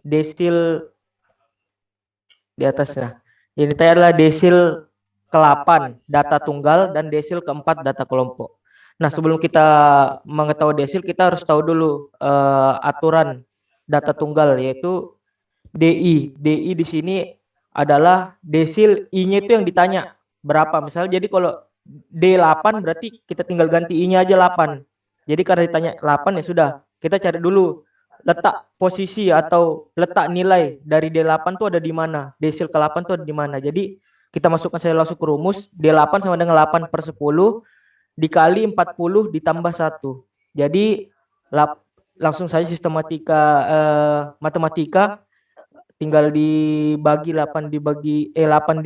desil di atasnya. Ini tadi adalah desil ke-8 data tunggal dan desil ke-4 data kelompok. Nah, sebelum kita mengetahui desil, kita harus tahu dulu aturan data tunggal, yaitu DI. DI di sini adalah desil I-nya itu yang ditanya berapa. Misalnya jadi kalau D8 berarti kita tinggal ganti I-nya aja 8. Jadi karena ditanya 8 ya sudah, kita cari dulu letak posisi atau letak nilai dari D8 tuh ada di mana. Desil ke-8 tuh ada di mana. Jadi kita masukkan saya langsung ke rumus. D8 sama dengan 8/10 dikali 40 ditambah 1. Jadi langsung saja sistematika matematika, tinggal dibagi 8 dibagi 8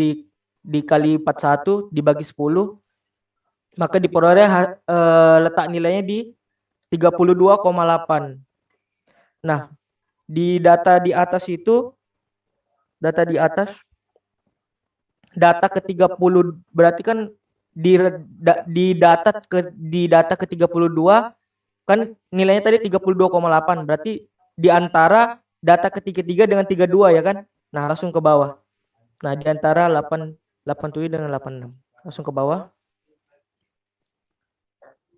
dikali 41 dibagi 10, maka diperoleh letak nilainya di 32,8. Nah, di data di atas itu, data ke-30 berarti kan di data ke-32 kan nilainya tadi 32,8, berarti di antara data ketiga dengan 32 ya kan. Nah, langsung ke bawah. Nah, di antara 87 dengan 86. Langsung ke bawah.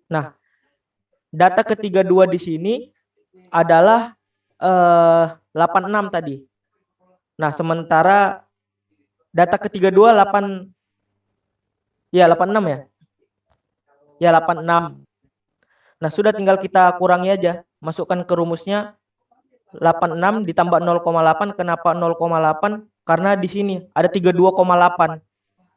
Nah, data ke-32 di sini adalah 86 tadi. Nah, sementara data ke-32 86 ya. Ya, 86. Nah, sudah tinggal kita kurangi aja. Masukkan ke rumusnya 86 ditambah 0,8. Kenapa 0,8? Karena di sini ada 32,8.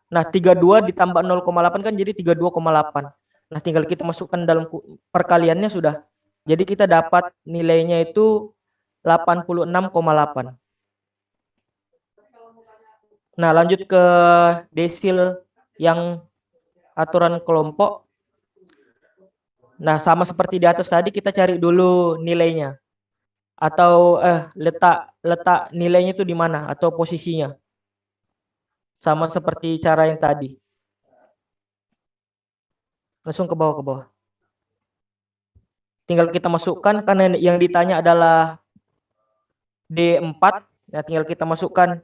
Nah, 32 ditambah 0,8 kan jadi 32,8. Nah, tinggal kita masukkan dalam perkaliannya sudah. Jadi kita dapat nilainya itu 86,8. Nah, lanjut ke desil yang aturan kelompok. Nah, sama seperti di atas tadi, kita cari dulu nilainya. Atau letak nilainya itu di mana atau posisinya. Sama seperti cara yang tadi. Langsung ke bawah. Tinggal kita masukkan, karena yang ditanya adalah D4. Nah, tinggal kita masukkan.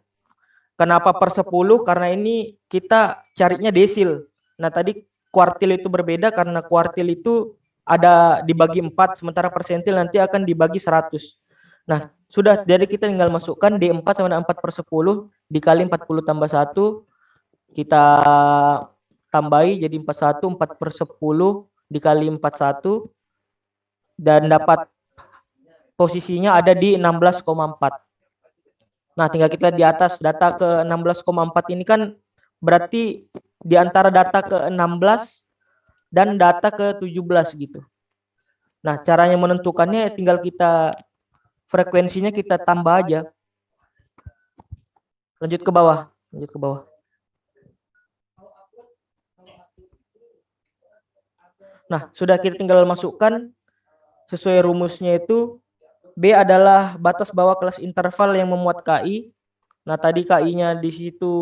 Kenapa per 10? Karena ini kita carinya desil. Nah, tadi kuartil itu berbeda karena kuartil itu ada dibagi 4, sementara persentil nanti akan dibagi 100. Nah, sudah, jadi kita tinggal masukkan D4 sama dengan 4/10 dikali 40 tambah 1. Kita tambahi jadi 41, 4/10 dikali 41. Dan dapat posisinya ada di 16,4. Nah, tinggal kita di atas data ke 16,4 ini kan berarti di antara data ke 16 dan data ke 17 gitu. Nah, caranya menentukannya tinggal kita frekuensinya kita tambah aja. Lanjut ke bawah. Nah, sudah kita tinggal masukkan sesuai rumusnya itu. B adalah batas bawah kelas interval yang memuat KI. Nah, tadi KI-nya di situ,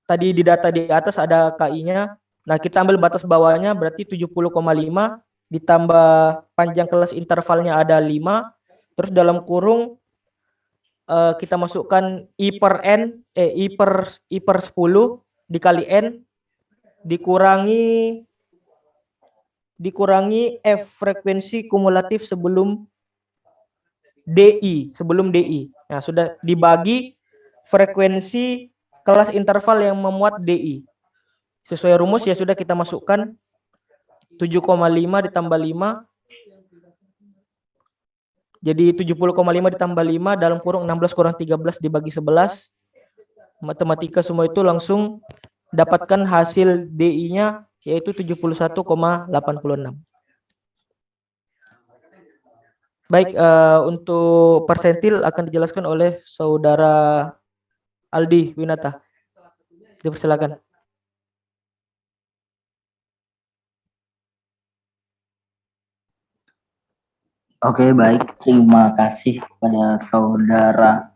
tadi di data di atas ada KI-nya. Nah, kita ambil batas bawahnya berarti 70,5 ditambah panjang kelas intervalnya ada 5. Terus dalam kurung kita masukkan I per 10 dikali N dikurangi F, frekuensi kumulatif sebelum DI. Nah, sudah dibagi frekuensi kelas interval yang memuat DI. Sesuai rumus ya sudah kita masukkan 7,5 ditambah 5. Jadi 70,5 ditambah 5 dalam kurung 16 kurang 13 dibagi 11. Matematika semua itu langsung dapatkan hasil DI-nya yaitu 71,86. Baik, untuk persentil akan dijelaskan oleh saudara Aldi Winata. Dipersilakan. Oke, baik. Terima kasih kepada saudara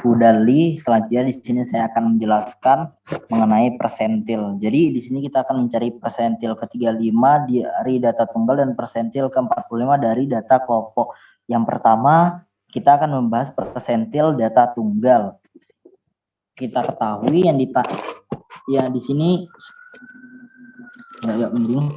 Hudali. Selanjutnya di sini saya akan menjelaskan mengenai persentil. Jadi di sini kita akan mencari persentil ke-35 dari data tunggal dan persentil ke-45 dari data kelompok. Yang pertama, kita akan membahas persentil data tunggal. Kita ketahui yang di sini miring.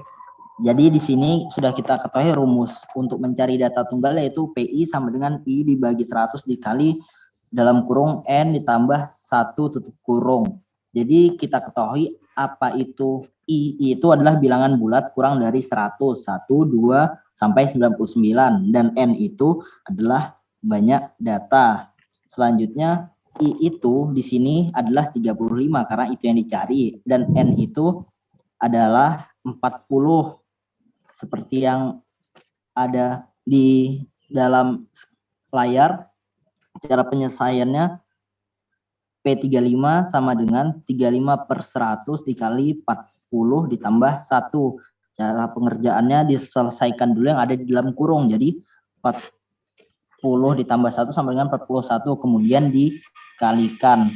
Jadi di sini sudah kita ketahui rumus untuk mencari data tunggal, yaitu PI sama dengan I dibagi 100 dikali dalam kurung N ditambah 1 tutup kurung. Jadi kita ketahui apa itu I itu adalah bilangan bulat kurang dari 100, 1, 2, sampai 99. Dan N itu adalah banyak data. Selanjutnya I itu di sini adalah 35 karena itu yang dicari. Dan N itu adalah 40. Seperti yang ada di dalam layar, cara penyelesaiannya P35 sama dengan 35/100 dikali 40 ditambah 1. Cara pengerjaannya diselesaikan dulu yang ada di dalam kurung. Jadi 40 ditambah 1 sama dengan 41. Kemudian dikalikan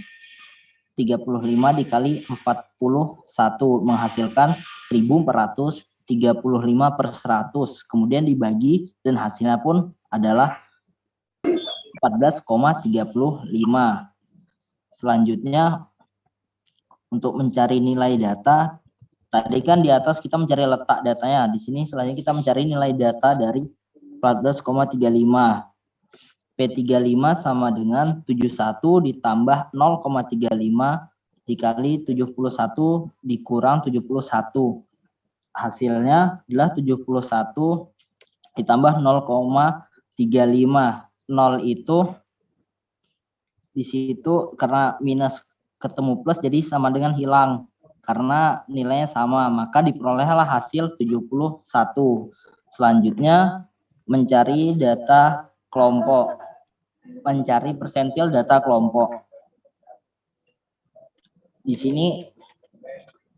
35 dikali 41 menghasilkan 1435/100. Kemudian dibagi dan hasilnya pun adalah 14,35. Selanjutnya untuk mencari nilai data, tadi kan di atas kita mencari letak datanya. Di sini selanjutnya kita mencari nilai data dari 14,35. P35 sama dengan 71 ditambah 0,35 dikali 71 dikurang 71. Hasilnya adalah 71 ditambah 0,35. 0 itu di situ karena minus ketemu plus jadi sama dengan hilang. Karena nilainya sama, maka diperolehlah hasil 71. Selanjutnya mencari data kelompok. Mencari persentil data kelompok. Di sini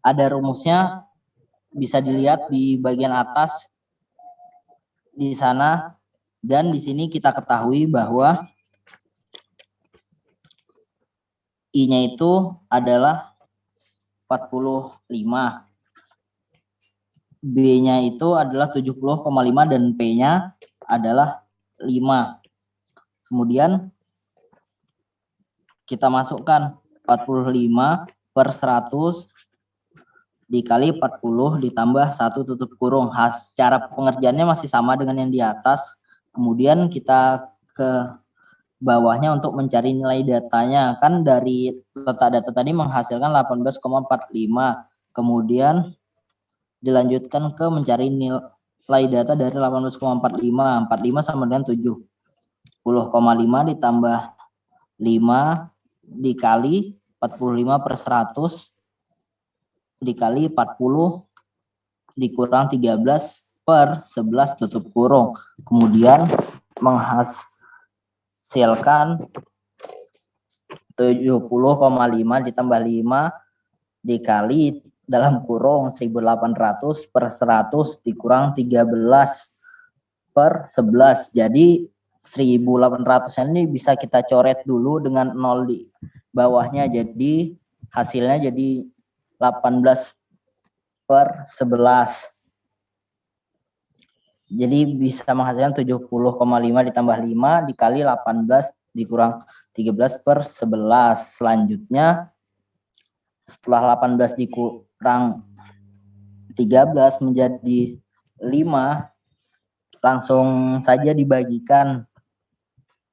ada rumusnya, bisa dilihat di bagian atas di sana, dan di sini kita ketahui bahwa I-nya itu adalah 45. B-nya itu adalah 70,5 dan P-nya adalah 5. Kemudian kita masukkan 45/100 dikali 40 ditambah 1 tutup kurung. Cara pengerjaannya masih sama dengan yang di atas. Kemudian kita ke bawahnya untuk mencari nilai datanya. Kan dari letak data tadi menghasilkan 18,45. Kemudian dilanjutkan ke mencari nilai data dari 18,45. 45 sama dengan 70,5 ditambah 5 dikali 45/100 dikali 40 dikurang 13/11 tutup kurung. Kemudian menghasilkan 70,5 ditambah 5 dikali dalam kurung 1800/100 dikurang 13/11. Jadi 1800 ini bisa kita coret dulu dengan 0 di bawahnya. Jadi hasilnya jadi 18/11. Jadi bisa menghasilkan 70,5 ditambah 5 dikali 18 dikurang 13/11. Selanjutnya setelah 18 dikurang 13 menjadi 5, langsung saja dibagikan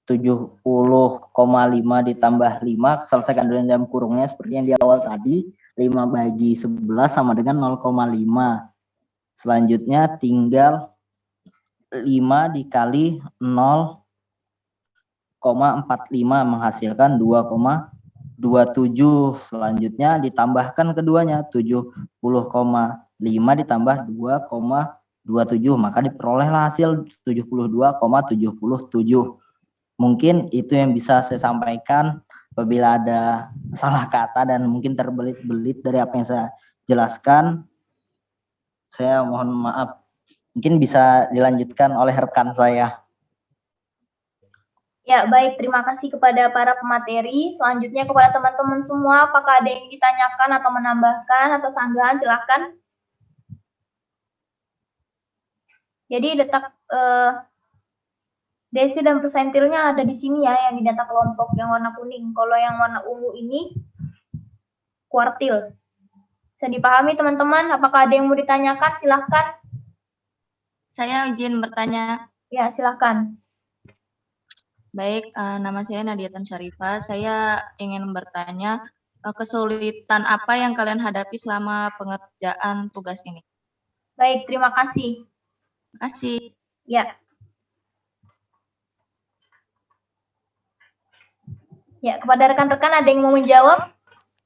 70,5 ditambah 5, selesaikan dulu dalam kurungnya seperti yang di awal tadi. 5 bagi 11 sama dengan 0,5. Selanjutnya tinggal 5 dikali 0,45 menghasilkan 2,27. Selanjutnya ditambahkan keduanya, 70,5 ditambah 2,27, maka diperolehlah hasil 72,77. Mungkin itu yang bisa saya sampaikan. Apabila ada salah kata dan mungkin terbelit-belit dari apa yang saya jelaskan, saya mohon maaf. Mungkin bisa dilanjutkan oleh rekan saya. Ya, baik. Terima kasih kepada para pemateri. Selanjutnya kepada teman-teman semua, apakah ada yang ditanyakan atau menambahkan atau sanggahan? Silakan. Jadi Desil dan persentilnya ada di sini ya, yang di data kelompok yang warna kuning. Kalau yang warna ungu ini kuartil. Bisa dipahami teman-teman? Apakah ada yang mau ditanyakan? Silahkan. Saya izin bertanya. Ya, silahkan. Baik, nama saya Nadia Tan Syarifah. Saya ingin bertanya, kesulitan apa yang kalian hadapi selama pengerjaan tugas ini? Baik, terima kasih. Terima kasih. Ya. Ya, kepada rekan-rekan ada yang mau menjawab?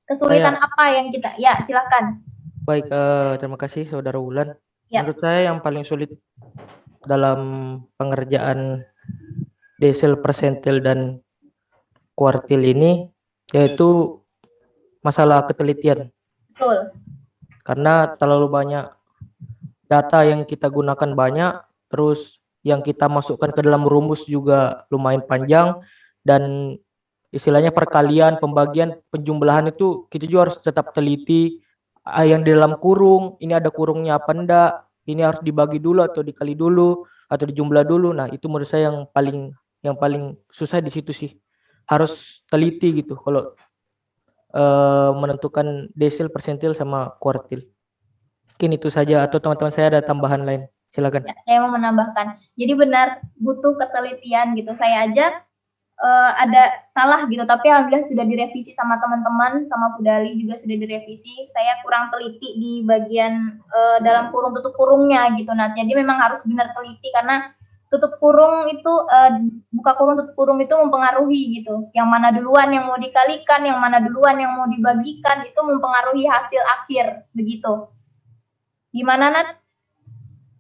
Kesulitan apa yang kita? Ya, silahkan. Baik, terima kasih Saudara Wulan. Ya. Menurut saya yang paling sulit dalam pengerjaan desil, persentil, dan kuartil ini yaitu masalah ketelitian. Betul. Karena terlalu banyak data yang kita gunakan banyak, terus yang kita masukkan ke dalam rumus juga lumayan panjang, dan istilahnya perkalian, pembagian, penjumlahan itu kita juga harus tetap teliti. Yang di dalam kurung, ini ada kurungnya apa enggak, ini harus dibagi dulu atau dikali dulu atau dijumlah dulu. Nah, itu menurut saya yang paling susah di situ sih. Harus teliti gitu kalau menentukan desil, persentil, sama kuartil. Mungkin itu saja, atau teman-teman saya ada tambahan lain. Silakan. Ya, saya mau menambahkan. Jadi benar butuh ketelitian gitu. Saya aja ada salah gitu, tapi alhamdulillah sudah direvisi sama teman-teman, sama Budali juga sudah direvisi. Saya kurang teliti di bagian dalam kurung, tutup kurungnya gitu. Nah, jadi memang harus benar teliti karena tutup kurung itu buka kurung, tutup kurung itu mempengaruhi gitu. Yang mana duluan yang mau dikalikan, yang mana duluan yang mau dibagikan, itu mempengaruhi hasil akhir begitu. Gimana, Nat?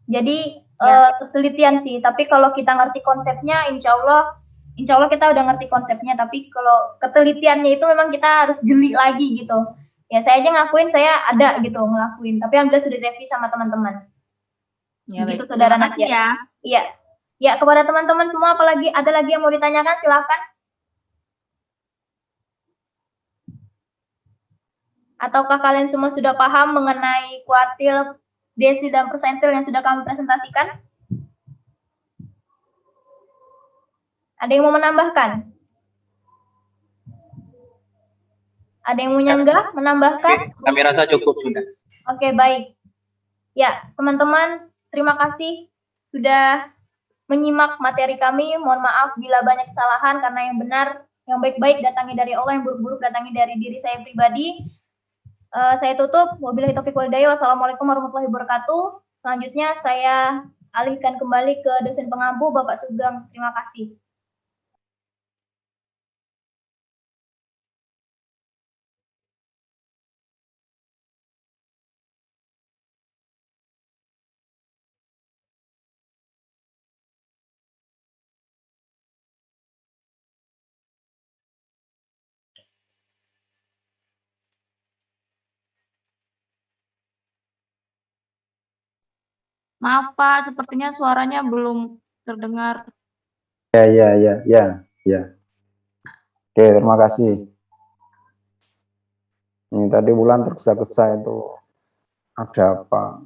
Jadi ketelitian sih, tapi kalau kita ngerti konsepnya, insya Allah kita udah ngerti konsepnya, tapi kalau ketelitiannya itu memang kita harus jeli lagi gitu. Ya, saya aja ngakuin saya ada gitu ngelakuin, tapi alhamdulillah sudah direvisi sama teman-teman. Ya, Begitu, baik. Saudara Terima kasih Nadia. ya. Iya. Ya, kepada teman-teman semua, apalagi ada lagi yang mau ditanyakan, silakan. Ataukah kalian semua sudah paham mengenai kuartil, desil, dan persentil yang sudah kami presentasikan? Ada yang mau menambahkan? Ada yang mau nyanggah, menambahkan? Kami rasa cukup sudah. Oke, baik. Ya, teman-teman, terima kasih sudah menyimak materi kami. Mohon maaf bila banyak kesalahan, karena yang benar, yang baik-baik datangi dari Allah, yang buruk-buruk datangi dari diri saya pribadi. Saya tutup. Wabillahi taufiq wal hidayah. Wassalamualaikum warahmatullahi wabarakatuh. Selanjutnya saya alihkan kembali ke dosen pengampu, Bapak Sugeng. Terima kasih. Maaf Pak, sepertinya suaranya belum terdengar. Ya. Oke, terima kasih. Ini tadi Wulan tergesa-gesa itu ada apa?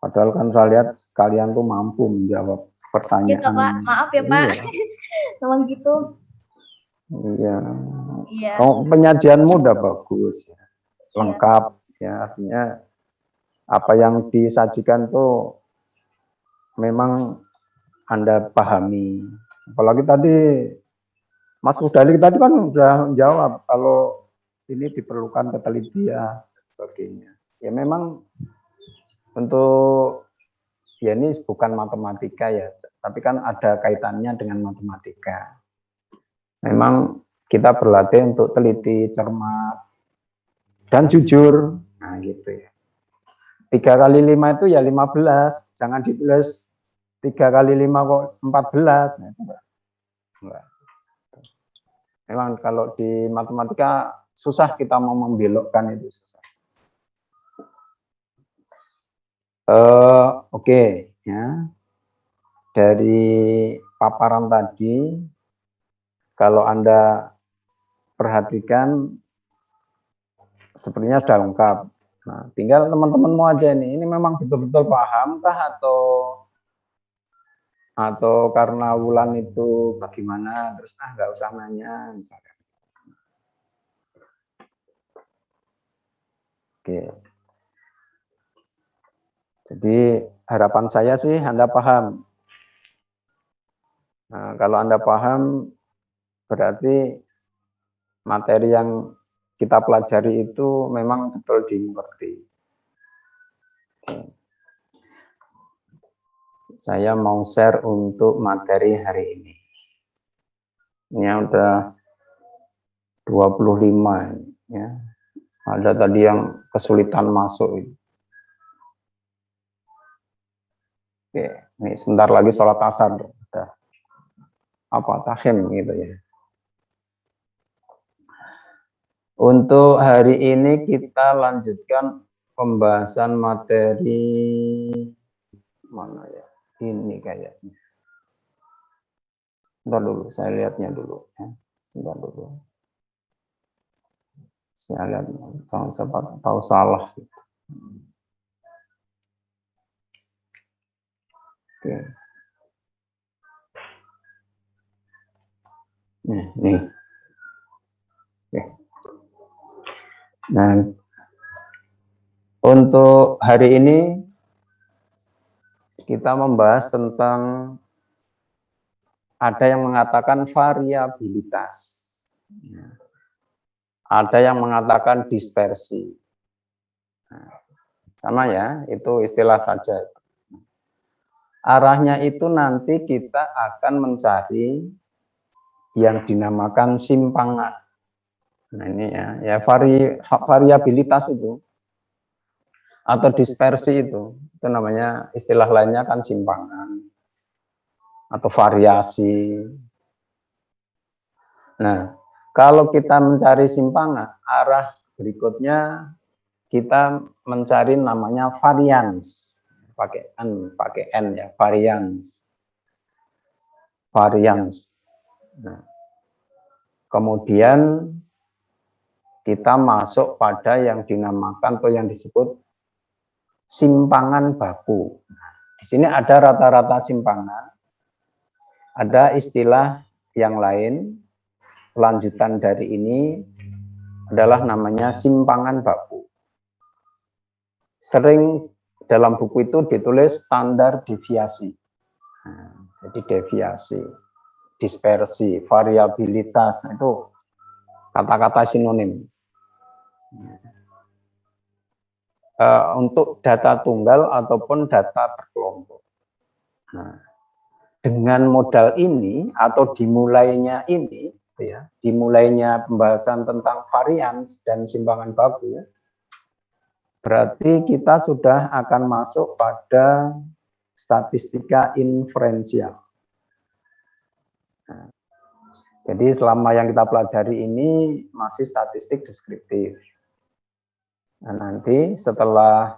Padahal kan saya lihat kalian tuh mampu menjawab pertanyaan. Iya, Pak. Maaf ya, Pak. Memang gitu. Iya. Iya. Oh, penyajianmu udah bagus, ya. Lengkap, ya. Artinya apa yang disajikan tuh memang Anda pahami. Apalagi tadi Mas Udali tadi kan udah jawab kalau ini diperlukan ketelitian sebagainya. Ya memang untuk ya ini bukan matematika ya, tapi kan ada kaitannya dengan matematika. Memang kita berlatih untuk teliti, cermat, dan jujur. Nah gitu ya. 3 kali 5 itu ya 15, jangan ditulis 3 kali 5 kok 14. Nah, itu enggak. Memang kalau di matematika susah kita mau membelokkan itu susah. Oke, ya. Dari paparan tadi, kalau Anda perhatikan sepertinya sudah lengkap. Nah, tinggal teman-teman mau aja ini memang betul-betul pahamkah atau atau karena Wulan itu bagaimana, terus nggak usah nanya misalkan. Oke. Jadi harapan saya sih Anda paham. Nah, kalau Anda paham, berarti materi yang kita pelajari itu memang betul dimengerti. Oke. Saya mau share untuk materi hari ini. Ini udah 25 ini, ya. Ada tadi yang kesulitan masuk ini. Oke, ini sebentar lagi sholat asar. Udah tahim gitu ya. Untuk hari ini kita lanjutkan pembahasan materi mana ya? Ini kayaknya. Bentar dulu, saya lihatnya dulu. Ya. Bentar dulu. Saya lihat, jangan sempat tahu salah. Oke. Nih. Oke. Nah, untuk hari ini kita membahas tentang ada yang mengatakan variabilitas. Ada yang mengatakan dispersi. Nah, sama ya, itu istilah saja. Arahnya itu nanti kita akan mencari yang dinamakan simpangan. Nah ini ya variabilitas itu atau dispersi itu namanya, istilah lainnya kan simpangan atau variasi. Nah, kalau kita mencari simpangan, arah berikutnya kita mencari namanya varians. Pakai N ya, varians. Nah, kemudian kita masuk pada yang dinamakan atau yang disebut simpangan baku. Nah, di sini ada rata-rata simpangan, ada istilah yang lain, lanjutan dari ini adalah namanya simpangan baku. Sering dalam buku itu ditulis standar deviasi. Nah, jadi deviasi, dispersi, variabilitas, itu kata-kata sinonim. Untuk data tunggal ataupun data berkelompok. Nah, dengan modal ini atau dimulainya ini, ya, dimulainya pembahasan tentang varians dan simpangan baku, berarti kita sudah akan masuk pada statistika inferensial. Nah, jadi selama yang kita pelajari ini masih statistik deskriptif. Nah, nanti setelah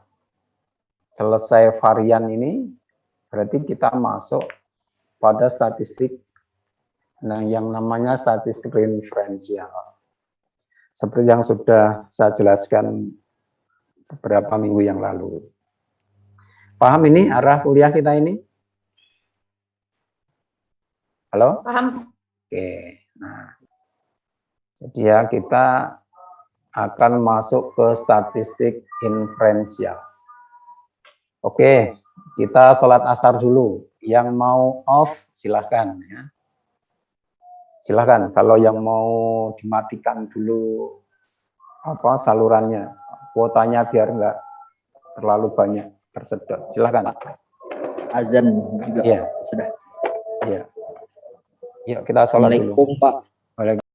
selesai varian ini, berarti kita masuk pada statistik yang namanya statistik inferensial. Seperti yang sudah saya jelaskan beberapa minggu yang lalu. Paham ini arah kuliah kita ini? Halo? Paham? Oke. Nah, jadi ya kita akan masuk ke statistik inferensial. Oke, kita sholat asar dulu. Yang mau off silahkan ya. Silahkan. Kalau yang mau dimatikan dulu salurannya, kuotanya biar enggak terlalu banyak tersedot. Silahkan. Azan juga Iya. sudah. Iya. Yuk kita sholat dulu. Assalamualaikum Pak. Waalaikumsalam.